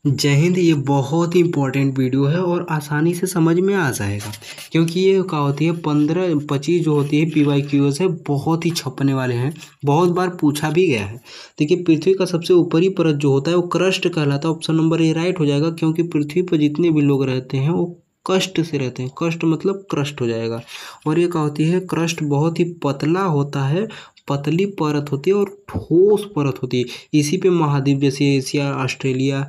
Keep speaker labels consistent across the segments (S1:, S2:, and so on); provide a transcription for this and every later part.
S1: जय हिंद। ये बहुत ही इंपॉर्टेंट वीडियो है और आसानी से समझ में आ जाएगा, क्योंकि ये क्या होती है 15-25 जो होती है PYQs है, बहुत ही छपने वाले हैं, बहुत बार पूछा भी गया है। देखिए, पृथ्वी का सबसे ऊपरी परत जो होता है वो क्रस्ट कहलाता है। ऑप्शन नंबर ए राइट हो जाएगा, क्योंकि पृथ्वी पर जितने भी लोग रहते हैं वो कष्ट से रहते हैं। कष्ट मतलब क्रस्ट हो जाएगा। और ये क्या होती है, क्रस्ट बहुत ही पतला होता है, पतली परत होती है और ठोस परत होती है। इसी पे महाद्वीप जैसे एशिया, ऑस्ट्रेलिया,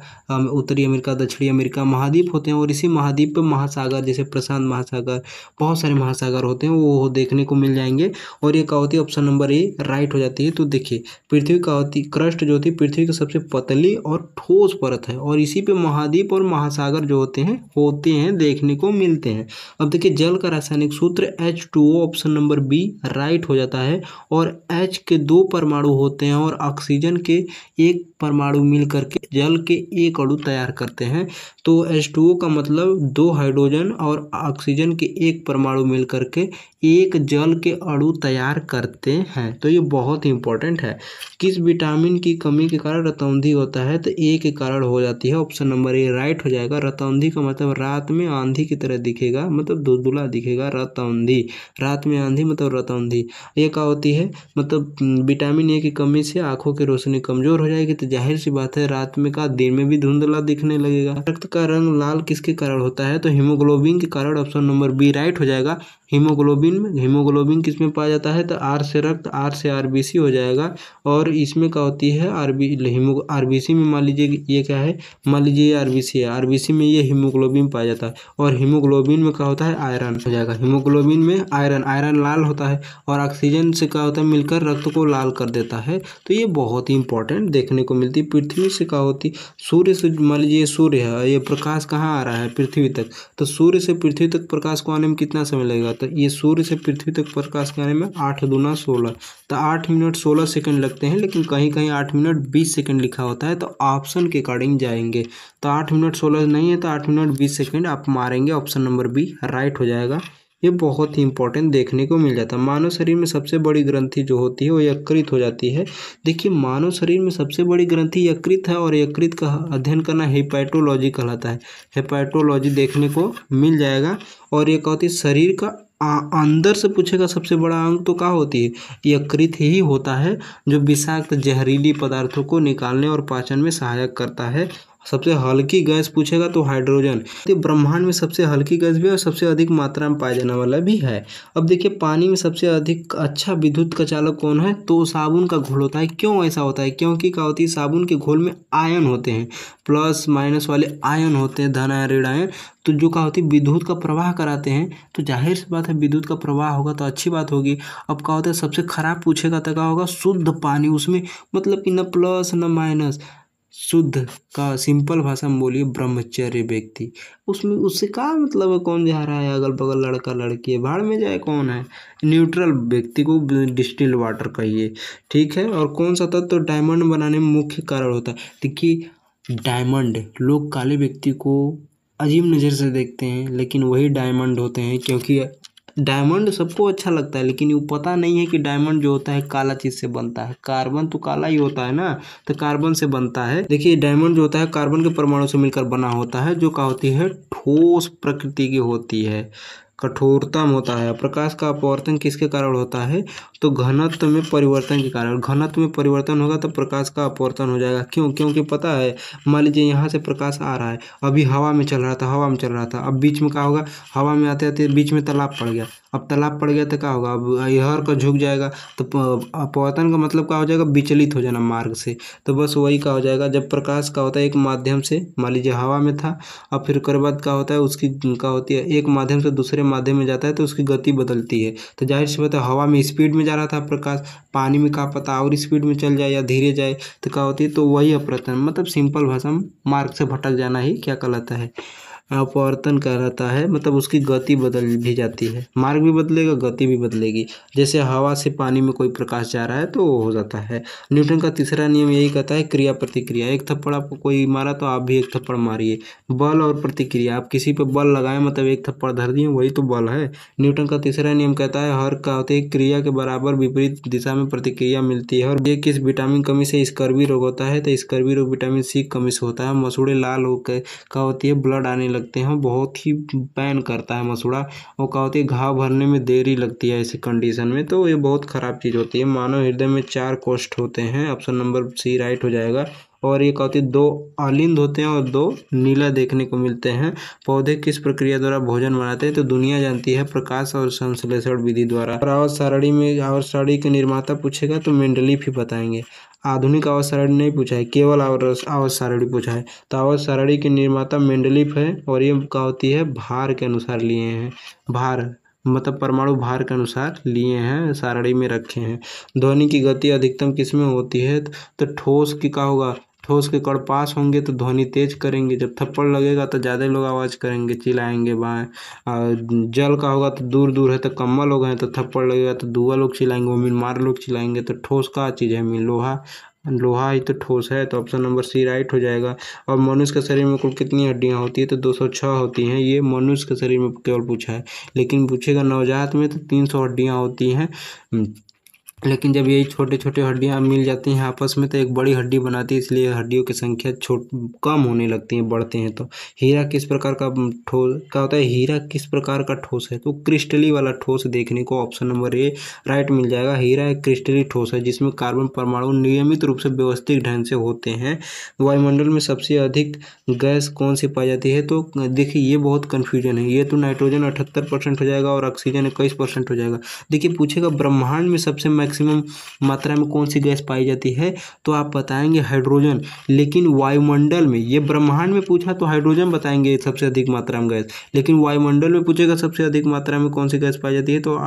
S1: उत्तरी अमेरिका, दक्षिणी अमेरिका महाद्वीप होते हैं। और इसी महाद्वीप पे महासागर जैसे प्रशांत महासागर, बहुत सारे महासागर होते हैं, वो देखने को मिल जाएंगे। और ये क्या होती है, ऑप्शन नंबर ए राइट हो जाती है। तो देखिए, पृथ्वी का होती क्रस्ट जो होती है पृथ्वी की सबसे पतली और ठोस परत है, और इसी पे महाद्वीप और महासागर जो होते हैं देखने को मिलते हैं। अब देखिए, जल का रासायनिक सूत्र H2O, option number B right हो जाता है। और H के 2 परमाणु होते हैं और ऑक्सीजन के 1 परमाणु मिल करके जल के 1 अणु तैयार करते हैं। तो H2O का मतलब 2 हाइड्रोजन और ऑक्सीजन के 1 परमाणु मिल करके 1 जल के अणु तैयार करते हैं। तो ये बहुत ही इंपॉर्टेंट है। किस विटामिन की कमी के कारण रतौंधी होता है, तो ए के कारण हो जाती है। ऑप्शन नंबर ए राइट हो जाएगा। रतौंधी का मतलब रात में आंधी की तरह दिखेगा, मतलब धुंधला दिखेगा, रतौंधी। रात में आंधी मतलब रतौंधी। ये क्या होती है, मतलब विटामिन ए की कमी से आंखों की रोशनी कमजोर हो जाएगी, तो जाहिर सी बात है रात में का दिन में भी धुंधला दिखने लगेगा। रक्त का रंग लाल किसके कारण होता है, तो हीमोग्लोबिन के कारण। ऑप्शन नंबर बी राइट हो जाएगा। हीमोग्लोबिन किस में पाया जाता है, तो आर से रक्त, आर से आरबीसी हो जाएगा। और इसमें क्या होती है, आरबीसी में मान लीजिए ये क्या है, मान लीजिए आरबीसी है, आरबीसी में ये हीमोग्लोबिन पाया जाता है। और हीमोग्लोबिन में क्या होता है, आयरन हो जाएगा। हीमोग्लोबिन में आयरन लाल होता है, और ऑक्सीजन से क्या होता है, मिलकर रक्त को लाल कर देता है। तो ये बहुत ही इंपॉर्टेंट देखने को मिलती है। पृथ्वी से क्या होती, सूर्य से मान लीजिए सूर्य है, ये प्रकाश कहाँ आ रहा है, पृथ्वी तक। तो सूर्य से पृथ्वी तक प्रकाश को आने में कितना समय लगेगा, तो ये सूर्य से पृथ्वी तक प्रकाश के आने में 8 दूना 16, तो 8 मिनट 16 सेकंड लगते हैं। लेकिन कहीं कहीं 8 मिनट 20 सेकंड लिखा होता है, तो ऑप्शन के अकॉर्डिंग जाएंगे। तो 8 मिनट 16 नहीं है, तो 8 मिनट 20 सेकंड आप मारेंगे। ऑप्शन नंबर बी राइट हो जाएगा। ये बहुत ही इंपॉर्टेंट देखने को मिल जाता है। मानव शरीर में सबसे बड़ी ग्रंथि जो होती है वो यकृत हो जाती है। देखिए, मानव शरीर में सबसे बड़ी ग्रंथि यकृत है, और यकृत का अध्ययन करना हेपेटोलॉजी कहलाता है। हेपेटोलॉजी देखने को मिल जाएगा। और ये कहती है शरीर का अंदर से पूछेगा सबसे बड़ा अंग तो क्या होती है, यकृत ही होता है, जो विषाक्त जहरीली पदार्थों को निकालने और पाचन में सहायक करता है। सबसे हल्की गैस पूछेगा तो हाइड्रोजन। तो ब्रह्मांड में सबसे हल्की गैस भी है और सबसे अधिक मात्रा में पाया जाने वाला भी है। अब देखिए, पानी में सबसे अधिक अच्छा विद्युत का चालक कौन है, तो साबुन का घोल होता है। क्यों ऐसा होता है, क्योंकि क्या होती है, साबुन के घोल में आयन होते हैं, प्लस माइनस वाले आयन होते हैं, धन आयन ऋण आयन। तो जो क्या होती है, विद्युत का प्रवाह कराते हैं। तो जाहिर सी बात है विद्युत का प्रवाह होगा तो अच्छी बात होगी। अब क्या होता है, सबसे खराब पूछेगा तो क्या होगा, शुद्ध पानी। उसमें मतलब कि न प्लस न माइनस, शुद्ध का सिंपल भाषा में बोलिए ब्रह्मचर्य व्यक्ति। उसमें उससे क्या मतलब है, कौन जा रहा है, अगल बगल लड़का लड़की है, भाड़ में जाए, कौन है, न्यूट्रल व्यक्ति को डिस्टिल वाटर कहिए, ठीक है। और कौन सा तत्व तो डायमंड बनाने में मुख्य कारण होता है। देखिए, डायमंड, लोग काले व्यक्ति को अजीब नज़र से देखते हैं, लेकिन वही डायमंड होते हैं। क्योंकि डायमंड सबको अच्छा लगता है, लेकिन वो पता नहीं है कि डायमंड जो होता है काला चीज़ से बनता है। कार्बन तो काला ही होता है ना, तो कार्बन से बनता है। देखिए, डायमंड जो होता है कार्बन के परमाणु से मिलकर बना होता है, जो क्या होती है, ठोस प्रकृति की होती है, कठोरतम होता है। प्रकाश का अपवर्तन किसके कारण होता है, तो घनत्व में परिवर्तन के कारण। घनत्व में परिवर्तन होगा तो प्रकाश का अपवर्तन हो जाएगा। क्यों, क्योंकि पता है, मान लीजिए यहाँ से प्रकाश आ रहा है, अभी हवा में चल रहा था, अब बीच में क्या होगा, हवा में आते आते बीच में तालाब पड़ गया। अब तालाब पड़ गया तो क्या होगा, अब यहर का झुक जाएगा, तो अपवर्तन का मतलब क्या हो जाएगा, विचलित हो जाना मार्ग से। तो बस वही क्या हो जाएगा, जब प्रकाश का होता है एक माध्यम से, मान लीजिए हवा में था, अब फिर उसके बाद क्या होता है, उसकी क्या होती है, एक माध्यम से दूसरे माध्यम में जाता है तो उसकी गति बदलती है। तो जाहिर सी बात है, हवा में स्पीड में जा रहा था प्रकाश, पानी में क्या पता और स्पीड में चल जाए या धीरे जाए, तो क्या होती है, तो वही अपवर्तन, मतलब सिंपल भाषा में मार्ग से भटक जाना ही क्या कहलाता है, अपवर्तन कहलाता है, मतलब उसकी गति बदल भी जाती है, मार्ग भी बदलेगा, गति भी बदलेगी। जैसे हवा से पानी में कोई प्रकाश जा रहा है तो वो हो जाता है। न्यूटन का तीसरा नियम यही कहता है, क्रिया प्रतिक्रिया। एक थप्पड़ आपको कोई मारा तो आप भी एक थप्पड़ मारिए। बल और प्रतिक्रिया, आप किसी पे बल लगाएं मतलब एक थप्पड़ धर दिए, वही तो बल है। न्यूटन का तीसरा नियम कहता है, हर का होते क्रिया के बराबर विपरीत दिशा में प्रतिक्रिया मिलती है। और ये किस विटामिन कमी से स्कर्वी रोग होता है, तो स्कर्वी रोग विटामिन सी कमी से होता है। मसूड़े लाल होकर का होती है, ब्लड आने लगते हैं, बहुत ही पैन करता है मसूड़ा। और क्या होती है, घाव भरने में देरी लगती है ऐसी कंडीशन में, तो ये बहुत खराब चीज़ होती है। मानव हृदय में 4 कोष्ठ होते हैं, ऑप्शन नंबर सी राइट हो जाएगा। और ये क्या होती है, 2 अलिंद होते हैं और 2 नीला देखने को मिलते हैं। पौधे किस प्रक्रिया द्वारा भोजन बनाते हैं, तो दुनिया जानती है, प्रकाश और संश्लेषण विधि द्वारा। और आवर्त सारणी में आवर्त सारणी के निर्माता पूछेगा तो मेंडलीफ ही बताएंगे। आधुनिक आवर्त सारणी नहीं पूछा है, केवल आवर्त सारणी पूछा है। तो आवर्त सारणी के निर्माता मेंडलीफ है। और ये क्या होती है, भार के अनुसार लिए हैं, भार मतलब परमाणु भार के अनुसार लिए हैं, सारणी में रखे हैं। ध्वनि की गति अधिकतम किस में होती है, तो ठोस की क्या होगा, ठोस के कण पास होंगे तो ध्वनि तेज करेंगे, जब थप्पड़ लगेगा तो ज़्यादा लोग आवाज़ करेंगे, चिल्लाएंगे बाएं। जल का होगा तो दूर दूर है तो कम्मा लोग हैं, तो थप्पड़ लगेगा तो दुआ लोग चिल्लाएंगे, मीन मार लोग चिल्लाएंगे। तो ठोस का चीज़ है, मीन लोहा, लोहा ही तो ठोस है, तो ऑप्शन नंबर सी राइट हो जाएगा। और मनुष्य के शरीर में कुल कितनी हड्डियां होती है, तो 206 होती हैं। ये मनुष्य के शरीर में केवल पूछा है, लेकिन पूछेगा नवजात में तो 300 हड्डियां होती हैं। लेकिन जब यही छोटे छोटे हड्डियां मिल जाती हैं आपस में तो एक बड़ी हड्डी बनाती है, इसलिए हड्डियों की संख्या कम होने लगती है, बढ़ते हैं। तो हीरा किस प्रकार का ठोस क्या होता है, हीरा किस प्रकार का ठोस है, तो क्रिस्टली वाला ठोस देखने को ऑप्शन नंबर ए राइट मिल जाएगा। हीरा एक क्रिस्टली ठोस है जिसमें कार्बन परमाणु नियमित रूप से व्यवस्थित ढंग से होते हैं। वायुमंडल में सबसे अधिक गैस कौन सी पाई जाती है, तो देखिए ये बहुत कन्फ्यूजन है। ये तो नाइट्रोजन 78% हो जाएगा और ऑक्सीजन 21% हो जाएगा। देखिए पूछेगा ब्रह्मांड में सबसे मैक्सिमम मात्रा में कौन सी गैस पाई जाती है, तो आप बताएंगे हाइड्रोजन। लेकिन वायुमंडल में, ये ब्रह्मांड में पूछा तो हाइड्रोजन बताएंगे सबसे अधिक मात्रा में गैस, लेकिन वायुमंडल में पूछेगा सबसे अधिक मात्रा में कौन सी गैस पाई जाती है, तो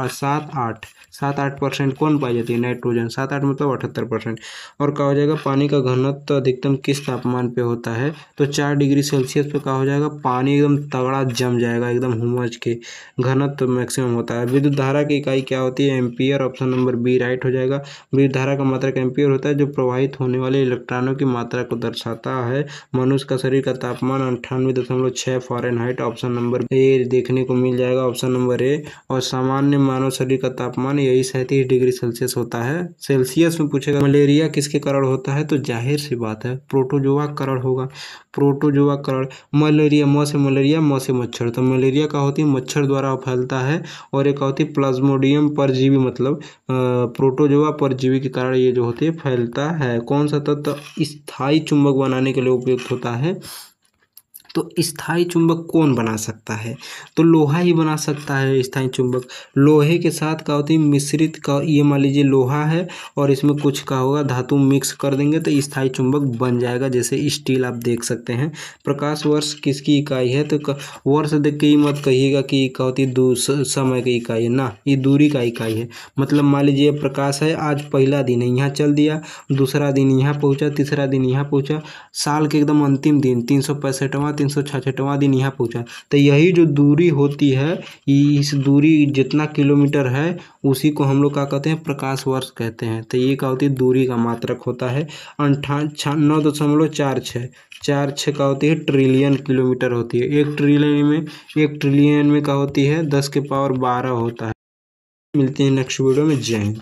S1: 7-8% कौन पाई जाती है, नाइट्रोजन। 7-8 मतलब 78%। और क्या हो जाएगा, पानी का घनत्व तो अधिकतम किस तापमान पे होता है, तो 4 डिग्री सेल्सियस पे क्या हो जाएगा, पानी एकदम तगड़ा जम जाएगा, एकदम हुमच के घनत्व मैक्सिमम होता है। विद्युत धारा की इकाई क्या होती है, ampere, option number B right हो जाएगा। विद्युत धारा का मात्रक एम्पियर होता है, जो प्रवाहित होने वाले इलेक्ट्रॉनों की मात्रा को दर्शाता है। मनुष्य का शरीर का तापमान 98.6 फ़ारेनहाइट, ऑप्शन नंबर ए देखने को मिल जाएगा, ऑप्शन नंबर ए। और सामान्य मानव शरीर का तापमान यही 37 डिग्री सेल्सियस होता है। सेल्सियस में पूछेगा मलेरिया किसके कारण होता है, तो जाहिर सी बात है प्रोटोजोआ कारण होगा, प्रोटोजोआ कारण। मलेरिया, म से मलेरिया, म से मच्छर, तो मलेरिया का होती है मच्छर द्वारा फैलता है। और एक होती है प्लाज्मोडियम परजीवी, मतलब प्रोटोजोआ परजीवी के कारण ये जो होती है फैलता है। कौन सा तत्व स्थायी चुंबक बनाने के लिए उपयुक्त होता है, तो स्थायी चुंबक कौन बना सकता है, तो लोहा ही बना सकता है स्थायी चुंबक। लोहे के साथ क्या होती है मिश्रित का, ये मान लीजिए लोहा है और इसमें कुछ का होगा धातु मिक्स कर देंगे तो स्थायी चुंबक बन जाएगा, जैसे स्टील आप देख सकते हैं। प्रकाश वर्ष किसकी इकाई है, तो वर्ष देख के ही मत कहिएगा कि क्या होती है समय की इकाई है ना, ये दूरी का इकाई है। मतलब मान लीजिए प्रकाश है, आज पहला दिन है, यहाँ चल दिया, दूसरा दिन यहाँ पहुँचा, तीसरा दिन यहाँ पहुँचा, साल के एकदम अंतिम दिन 365वां 366वां दिन यहाँ पहुँचा, तो यही जो दूरी होती है, इस दूरी जितना किलोमीटर है उसी को हम लोग क्या कहते हैं, प्रकाश वर्ष कहते हैं। तो ये क्या होती है, दूरी का मात्रक होता है। 9.46 क्या होती है, ट्रिलियन किलोमीटर होती है। 1 ट्रिलियन में क्या होती है, 10 के पावर 12 होता है। मिलते हैं नेक्स्ट वीडियो में, जय हिंद।